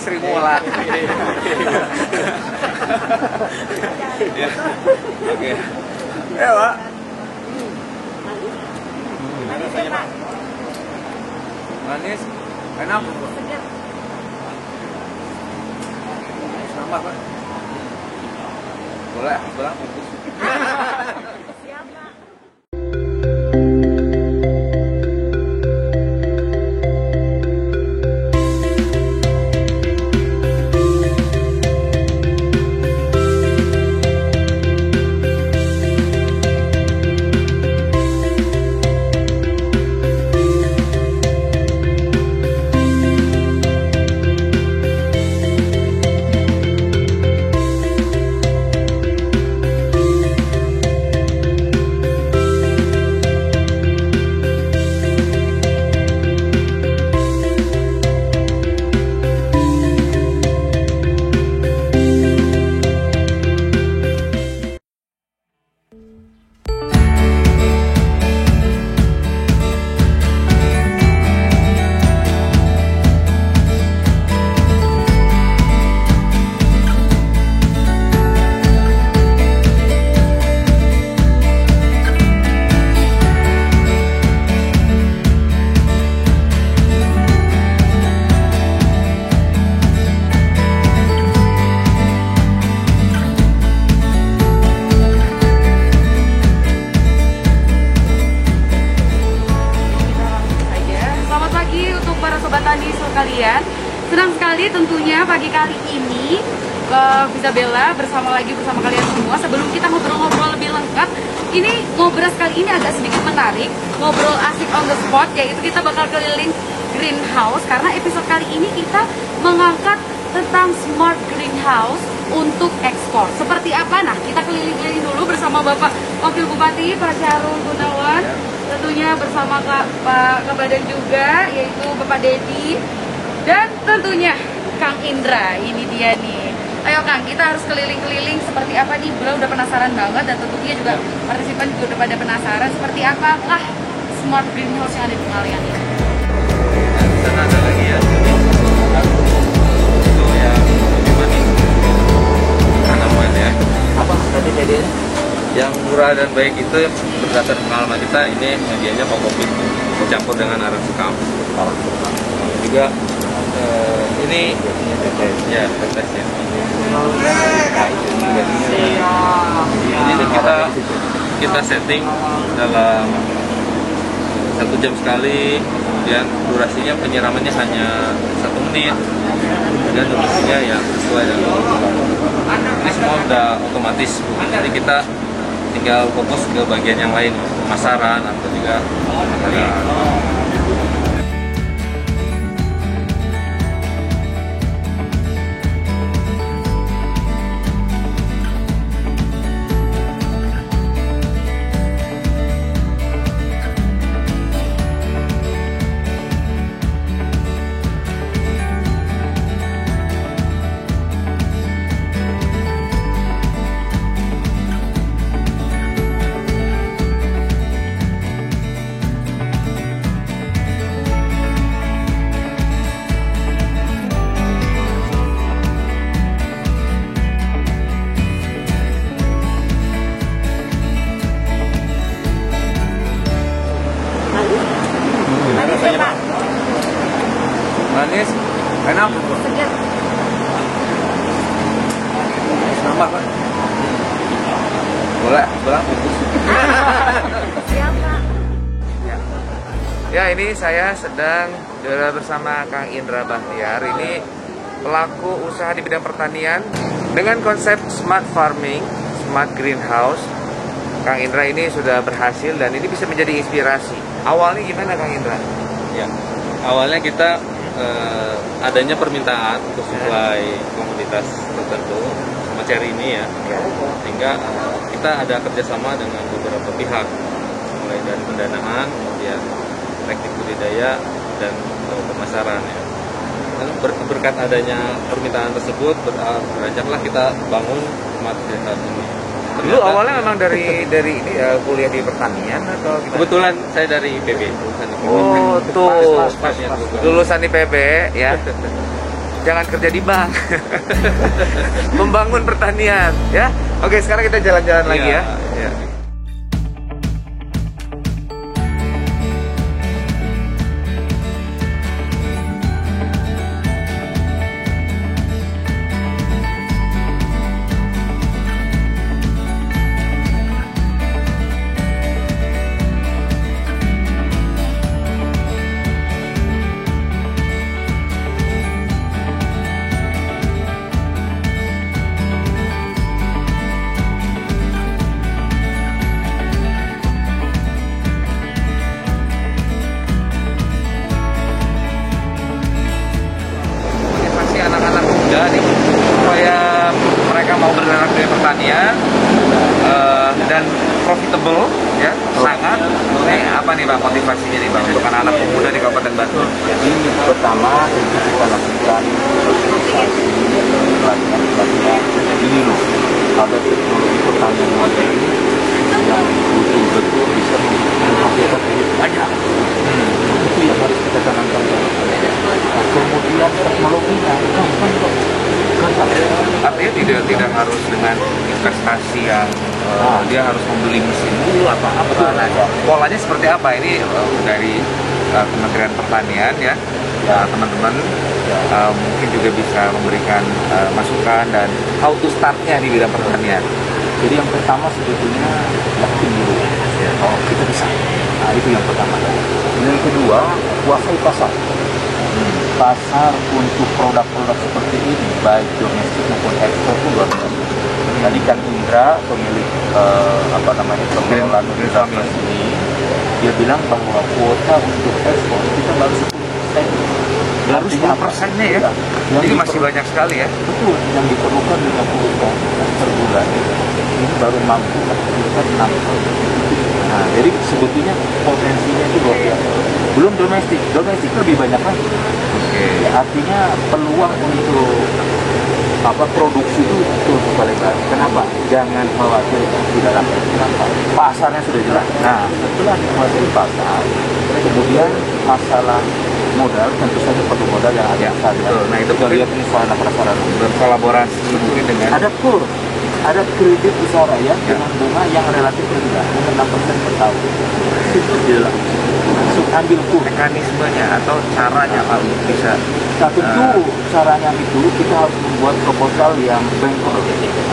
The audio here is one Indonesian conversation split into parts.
Sri Mulat. Ya. Oke. Ya, Pak. Manis, enak. Nambah, Pak. Boleh, boleh. Kalian senang sekali tentunya pagi kali ini Visabella bersama kalian semua. Sebelum kita ngobrol-ngobrol lebih lengkap, ini ngobras kali ini agak sedikit menarik, ngobrol asik on the spot, yaitu kita bakal keliling greenhouse karena episode kali ini kita mengangkat tentang smart greenhouse untuk ekspor. Seperti apa? Nah, kita keliling-keliling dulu bersama Bapak Wakil Bupati Pak Syahrul Gunawan, tentunya bersama Pak Badan juga, yaitu Bapak Dedi, dan tentunya Kang Indra. Ini dia nih. Ayo Kang, kita harus keliling-keliling seperti apa nih? Beliau udah penasaran banget dan tentunya juga partisipan juga udah pada penasaran seperti apakah smart greenhouse yang ada di kalian ini. Di sana ada lagi ya. Itu yang gimana? Tanaman ya. Apa tadi jadinya? Yang murah dan baik itu berdasarkan pengalaman kita, ini medianya kokopit dicampur dengan arang sekam. Juga ini ya tesnya. Ini kita setting dalam 1 jam sekali, kemudian durasinya penyiramannya hanya 1 menit, dan durasinya yang sesuai dengan ini semua udah otomatis. Jadi kita tinggal fokus ke bagian yang lain, pemasaran atau juga pemasaran. Manis, enak. Nambah, Pak. Boleh, boleh. Ya, ini saya sedang bersama Kang Indra Bahtiar. Ini pelaku usaha di bidang pertanian dengan konsep smart farming, smart greenhouse. Kang Indra ini sudah berhasil dan ini bisa menjadi inspirasi. Awalnya gimana Kang Indra? Ya, awalnya kita adanya permintaan untuk suplai komoditas tertentu macam ini ya, sehingga kita ada kerjasama dengan beberapa pihak, mulai dari pendanaan, kemudian teknik budidaya dan pemasaran ya. Dan berkat adanya permintaan tersebut beranjaklah kita bangun smart greenhouse ini. Dulu awalnya memang dari ini kuliah di pertanian atau gimana? Kebetulan saya dari IPB, lulusan IPB. Oh, tuh. Pertanian juga. Lulusan IPB ya. Jangan kerja di bank. Membangun pertanian ya. Oke, sekarang kita jalan-jalan lagi ya. Iya. Motivasi anak-anak muda nih supaya mereka mau bergerak di pertanian dan profitable ya, sangat. Ini apa nih Bang motivasinya nih Bang untuk anak-anak muda di Kabupaten Bantul? Jadi pertama itu kita lakukan sosialisasi pelatihan ini loh, ada teknologi pertanian modern yang betul-betul bisa menghasilkan duit banyak. Itu yang harus kita tanamkan. Nah, kemudian teknologinya gampang kok. Artinya tidak harus dengan investasi yang dia harus membeli mesin dulu apa. Nah, polanya seperti apa ini dari Kementerian Pertanian ya, teman-teman mungkin juga bisa memberikan masukan dan how to startnya di bidang pertanian. Jadi yang pertama sebetulnya yakin dulu. Oh, kita bisa. Nah, itu yang pertama. Yang kedua, kuasai pasar. Pasar untuk produk-produk seperti ini, baik domestik maupun ekspor itu luar biasa. Tadi kan Indra, pemilik pengelola Nutrisam ini, dia bilang bahwa kuota untuk ekspor kita baru 10%. Baru 10%-nya ya? Jadi masih banyak sekali ya? Betul, yang diperlukan 50 ton per bulan. Ini baru mampu menghasilkan 6 ton. Nah, jadi sebetulnya potensinya itu luar biasa. Belum domestik lebih banyak lagi. Oke. Artinya peluang untuk produksi itu paling baik. Kenapa? Jangan khawatir tidak dapat. Kenapa? Pasarnya sudah jelas. Nah, setelah menguasai pasar, kemudian masalah modal tentu saja perlu modal yang ada Betul. Nah, itu kita lihat ini soal prasarana berkolaborasi mungkin dengan ada kredit usaha rakyat dengan bunga yang relatif rendah, hanya 6% per tahun. Itu jelas. Langsung ambil kur. mekanismenya atau caranya kalau bisa. Nah, tentu caranya itu kita harus membuat proposal yang bankable.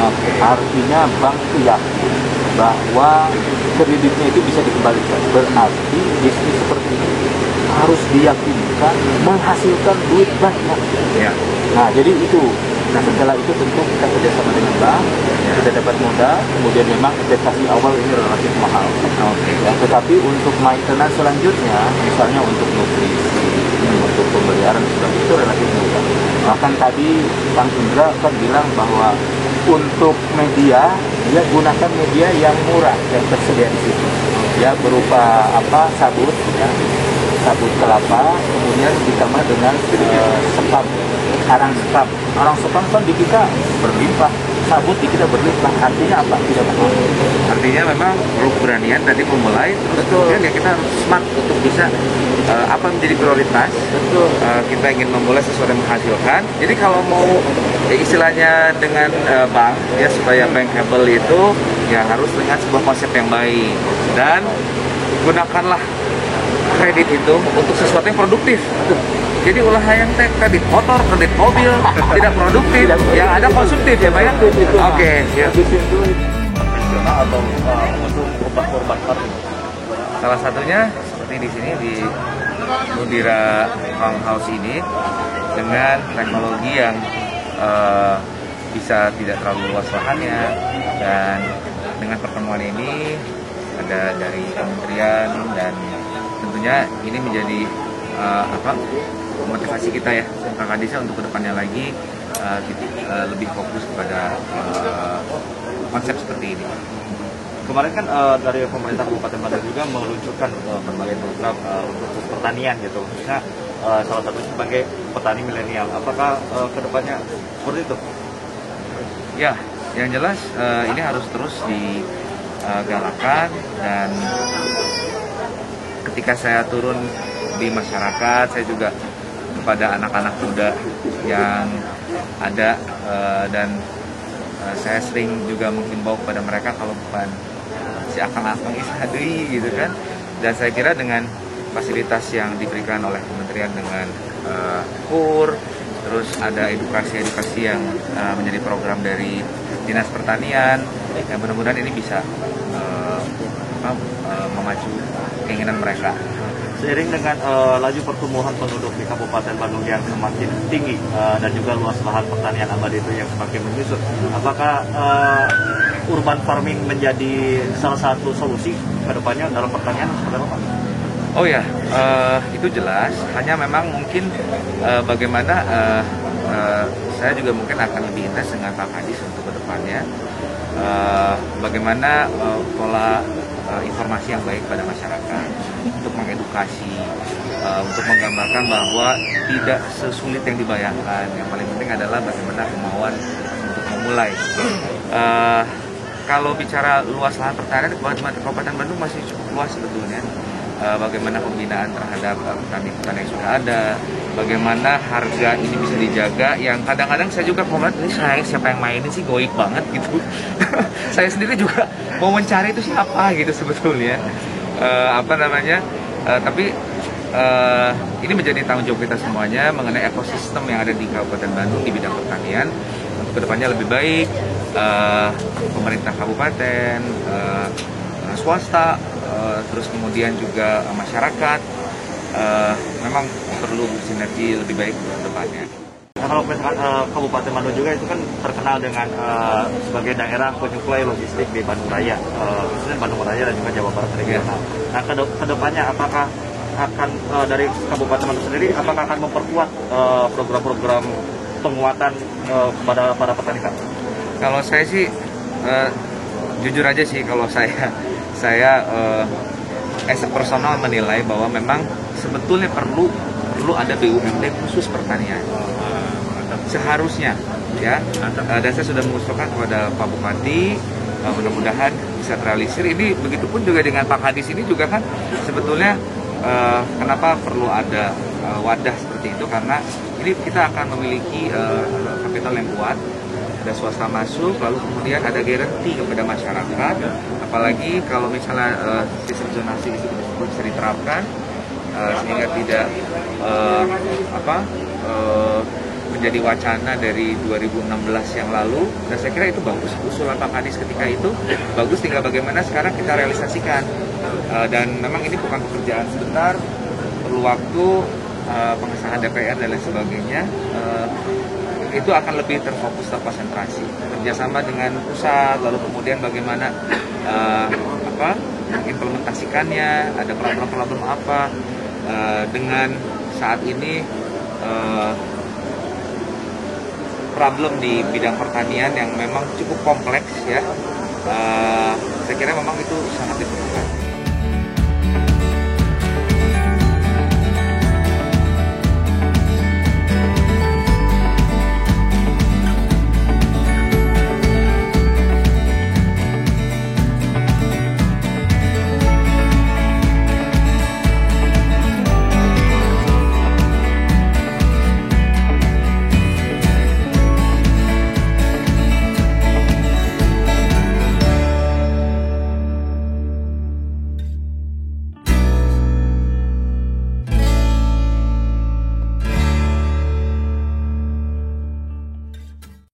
Oke. Artinya bank itu yakin bahwa kreditnya itu bisa dikembalikan. Berarti bisnis seperti ini harus diyakinkan menghasilkan duit banyak. Ya. Nah, jadi itu. Nah, setelah itu tentu kita kerjasama dengan bank, kita dapat modal, kemudian memang investasi awal ini relatif mahal. Oke. Ya, tetapi untuk maintenance selanjutnya, misalnya untuk nutrisi, untuk pemeliharaan sebagainya itu relatif mudah. Bahkan tadi Kang Indra kan bilang bahwa untuk media, dia gunakan media yang murah yang tersedia di situ. Ya, berupa sabut, ya, sabut kelapa, kemudian ditambah dengan spam, arang spam kan di kita berlimpah, sabut di kita berlimpah. Artinya apa? Tidak mahal. Artinya memang perlu keberanian tadi memulai, terus kemudian ya kita harus smart untuk bisa apa menjadi prioritas. Betul. Kita ingin memulai sesuatu yang menghasilkan. Jadi kalau mau istilahnya dengan bank ya supaya bankable itu ya harus dengan sebuah konsep yang baik dan gunakanlah kredit itu untuk sesuatu yang produktif. Jadi ulah yang kredit motor, kredit mobil tidak produktif, yang ada konsumtif ya Pak ya. Oke, siap. Konvensional atau untuk korban Salah satunya seperti di sini di Mudira Farmhouse ini dengan teknologi yang bisa tidak terlalu luas lahannya, dan dengan pertemuan ini ada dari kementerian dan tentunya ini menjadi motivasi kita ya Kak Kadisa untuk kedepannya lagi lebih fokus kepada konsep seperti ini. Kemarin kan dari pemerintah Kabupaten Bantul juga meluncurkan berbagai program untuk pertanian gitu, khususnya salah satunya sebagai petani milenial. Apakah kedepannya seperti itu? Ya, Yang jelas ini harus terus digalakan, dan ketika saya turun di masyarakat, saya juga kepada anak-anak muda yang ada, dan saya sering juga menghimbau kepada mereka kalau bukan si akang-akang isadui gitu kan. Dan saya kira dengan fasilitas yang diberikan oleh kementerian dengan KUR, terus ada edukasi-edukasi yang menjadi program dari Dinas Pertanian, yang mudah-mudahan ini bisa memacu keinginan mereka. Seiring dengan laju pertumbuhan penduduk di Kabupaten Bandung yang semakin tinggi dan juga luas lahan pertanian abadi itu yang semakin menyusut, apakah urban farming menjadi salah satu solusi ke depannya dalam pertanian seperti apa? Oh ya, itu jelas. Hanya memang mungkin bagaimana saya juga mungkin akan lebih intens dengan Pak Kadis untuk kedepannya. Bagaimana pola informasi yang baik pada masyarakat, untuk mengedukasi, untuk menggambarkan bahwa tidak sesulit yang dibayangkan. Yang paling penting adalah bagaimana kemauan untuk memulai. Kalau bicara luas lahan pertanian, Kabupaten Bandung masih cukup luas sebetulnya. Bagaimana pembinaan terhadap petani-petani yang sudah ada, bagaimana harga ini bisa dijaga. Yang kadang-kadang saya juga komen, ini siapa yang mainin sih, goib banget gitu. Saya sendiri juga mau mencari itu siapa gitu sebetulnya. Tapi ini menjadi tanggung jawab kita semuanya mengenai ekosistem yang ada di Kabupaten Bandung di bidang pertanian. Untuk kedepannya lebih baik, pemerintah kabupaten, swasta, terus kemudian juga masyarakat memang perlu bersinergi lebih baik ke depannya. Nah, kalau misalkan Kabupaten Bandung juga itu kan terkenal dengan sebagai daerah penyuplai logistik di Bandung Raya, khususnya Bandung Raya dan juga Jawa Barat regional. Nah, kedepannya apakah akan dari Kabupaten Bandung sendiri, apakah akan memperkuat program-program penguatan kepada para petani? Kalau saya sih jujur aja sih, kalau saya as a personal menilai bahwa memang sebetulnya perlu ada BUMD khusus pertanian. Seharusnya ya, dan saya sudah mengusulkan kepada Pak Bupati, mudah-mudahan bisa terrealisir. Ini begitupun juga dengan Pak Kadis ini juga kan sebetulnya kenapa perlu ada wadah seperti itu, karena ini kita akan memiliki kapital yang kuat, ada swasta masuk, lalu kemudian ada garansi kepada masyarakat, apalagi kalau misalnya sistem zonasi itu bisa diterapkan sehingga tidak menjadi wacana dari 2016 yang lalu. Dan saya kira itu bagus, usulan Pak Kadis ketika itu bagus, tinggal bagaimana sekarang kita realisasikan. Dan memang ini bukan pekerjaan sebentar, perlu waktu, pengesahan DPR dan lain sebagainya. Itu akan lebih terfokus, terkonsentrasi, kerjasama dengan pusat, lalu kemudian bagaimana implementasikannya, ada problem-problem apa dengan saat ini problem di bidang pertanian yang memang cukup kompleks ya. Saya kira memang itu sangat diperlukan.